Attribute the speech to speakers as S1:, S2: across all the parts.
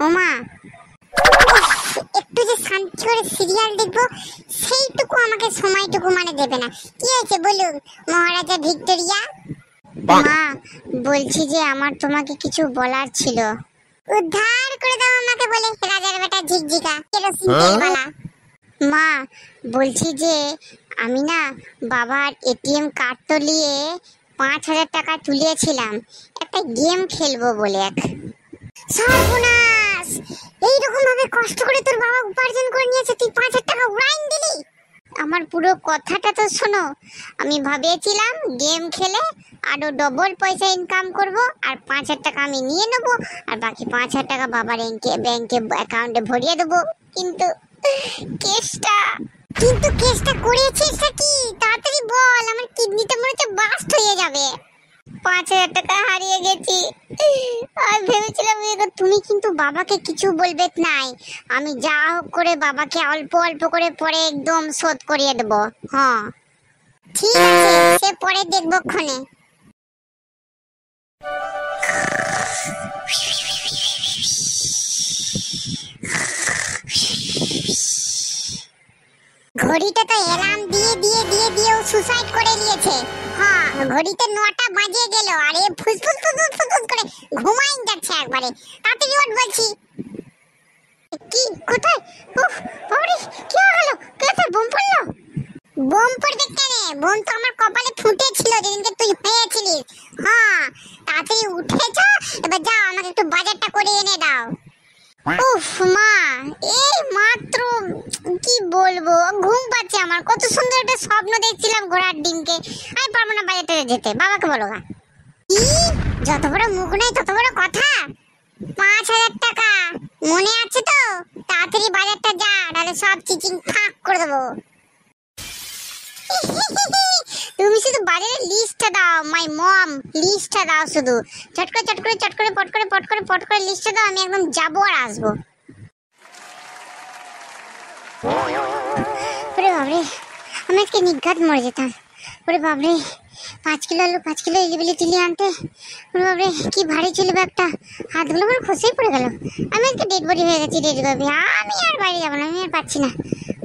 S1: ওমা, একটু যে শান্তি করে সিরিয়াল দেখবো সেইটুকু আমাকে সময়টুকু মানে দেবে না। কি হয়েছে বলুন মহারাজা ভিক্টোরিয়া? মা, বলছি যে আমার তোমাকে কিছু বলার ছিল। উদ্ধার করে দাও আমাকে বলে রাজার বেটা ঝিকঝিকা কেরোসিন তেলওয়ালা। মা, বলছি যে আমি না বাবার এটিএম কার্ড তো নিয়ে 5,000 টাকা তুলিয়েছিলাম একটা গেম খেলবো বলে। সর্বনাশ! এইরকম ভাবে কষ্ট করে তোর বাবা উপার্জন করে নিয়েছে, তুই 5,000 টাকা উড়াইন দিলি। আমার পুরো কথাটা তো শোনো। আমি ভাবিয়েছিলাম গেম খেলে আরো ডবল পয়সা ইনকাম করব, আর 5,000 টাকা আমি নিয়ে নেব, আর বাকি 5,000 টাকা বাবার ব্যাংকে অ্যাকাউন্টে ভরিয়ে দেবো। কিন্তু কেসটা করেছিসটা কি? তাড়াতাড়ি বল, আমার কিডনিটা মনে হচ্ছে বাস্ট হয়ে যাবে। 5,000 টাকা হারিয়ে গেছি। আর ভেবেছিলাম তুমি কিন্তু বাবাকে কিছু বলবে নাই, আমি যা হোক করে বাবাকে অল্প অল্প করে পরে একদম শোধ করিয়ে দেবো। হ্যাঁ ঠিক আছে, সে পরে দেখবো ক্ষণে। ঘড়িটা তো অ্যালার্ম দিয়ে ও সুসাইড করে নিয়েছে। হ্যাঁ, ঘড়িতে 9টা বাজে গেল, আরে ফুসফুস করে ঘুমাই যাচ্ছে একবারে। তাড়াতাড়ি ওঠ বলছি। কি কোথায়? উফ বাবারে, কি হলো? কোথায় বোম পড়লো? বোম পড়বে কেন? বোম তো আমার কপালে ফুটেছিল যেদিনকে তুই হয়েছিলিস। হ্যাঁ, তাড়াতাড়ি উঠেছ, এবার যাও আমাকে একটু বাজারটা করে এনে দাও। উফ মা, এই মাত্র কি বলবো, ঘুম পাচ্ছে আমার। কত সুন্দর একটা স্বপ্ন দেখছিলাম ঘোড়ার ডিমকে। আমি পারবো না বাজারটা যেতে, বাবাকে বলো গা। কি? যত বড় মুখ নাই তত বড় কথা। 5,000 টাকা মনে আছে তো? তাড়াতাড়ি বাজারটা যা, নাহলে সব চিচিং ফাঁক করে দেবো। তুমি শুধু বাজারের লিস্টটা দাও, মাই মম, লিস্টটা দাও শুধু। চট করে পট করে লিস্টটা দাও, আমি একদম যাবো আর আসবো। ওরে বাবরে, আমি আজকে নিঘাত মরে যেতাম। ওরে বাবরে, 5 কিলো আলু 5 কিলো ইলিবিলি টিলি আনতে। ওরে বাবরে, কি ভারী ছিল ব্যাগটা, হাতগুলো আমার খসেই পড়ে গেল। আমি আজকে ডেড বডি হয়ে গেছি, ডেড বডি। আমি আর বাইরে যাবো না, আমি আর পাচ্ছি না।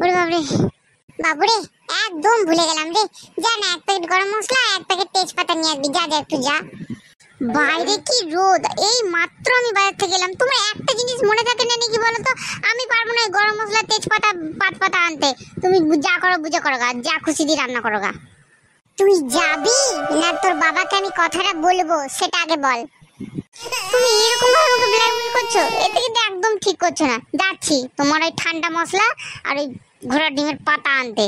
S1: ওরে বাবরে বাবুরে, একদম ভুলে গেলাম রে। যা না, 1 প্যাকেট গরম মশলা, 1 প্যাকেট তেজপাতা নিয়ে আসবি। যা একটু যা। বাইরে কি রোদ, এই মাত্র আমি বাজার থেকে এলাম। তোমার একটা জিনিস মনে থাকে না নাকি বলো তো? আমি পারবো না গরম মশলা তেজপাতা পাতা আনতে। তুমি যা করো বুঝে করো গা, যা খুশি দিয়ে রান্না করো গা। তুই যাবি না তোর বাবাকে আমি কথাটা বলবো সেটা আগে বল। তুমি এরকম ভাবে আমাকে ব্ল্যাকমেল করছো, এটা কিন্তু একদম ঠিক করছো না। যাচ্ছি তোমার ওই ঠান্ডা মশলা আর ওই ঘোড়ার ডিমের পাতা আনতে।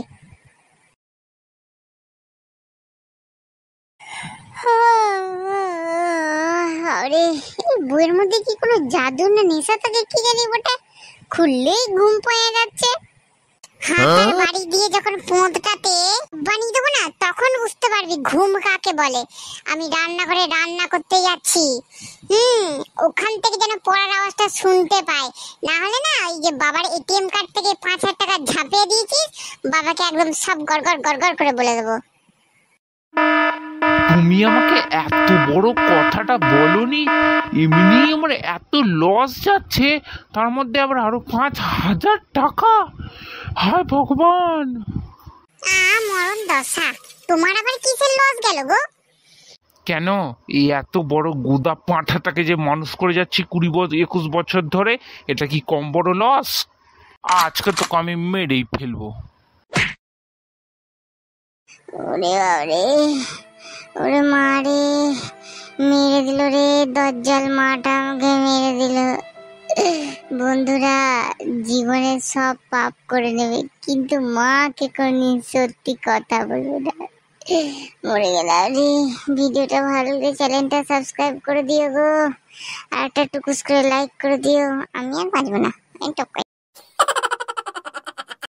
S1: আরে এই বইয়ের মধ্যে কি কোনো জাদু না নেশা থাকে কি জানি, বটে খুললেই ঘুম পেয়ে যাচ্ছে। হাতের বাড়ি দিয়ে যখন পোঁতটাতে বানিয়ে দেবো না, তখন বুঝতে পারবি ঘুম কাকে বলে। আমি রান্নাঘরে রান্না করতে যাচ্ছি, ওখান থেকে যেন পড়ার আওয়াজটা শুনতে পাই। না হলে না, ওই যে বাবার এটিএম কার্ড থেকে 5,000 টাকা ঝাঁপিয়ে দিয়েছিস, বাবাকে একদম সব গড়গড় করে বলে দেবো।
S2: তুমি আমাকে এত বড় কথাটা বলনি, এমনি আমার এত লস যাচ্ছে, তার মধ্যে আবার আরো 5,000 টাকা। হায় ভগবান!
S1: মরণ দশা, তোমার আবার কিসের লস গেল গো?
S2: কেন, এই এত বড় গুদা পাঁঠাটাকে যে মানুষ করে যাচ্ছি 21 বছর ধরে, এটা কি কম বড় লস? আজকে তোকে আমি মেরেই ফেলবো।
S1: ওরে ওরে ওরে মা রে, মেরে দিল রে, দজ্জাল মাটা আমাকে মেরে দিল। বন্ধুরা জীবনে সব পাপ করে নেবে, কিন্তু মাকে কোনদিন সত্যি কথা বলবে না। মরে গেলাম রে। ভিডিওটা ভালো লাগলে চ্যানেলটা সাবস্ক্রাইব করে দিও গো, আর একটা টুকুস করে লাইক করে দিও। আমি আর বাঁচবো না, আমি টপকাই।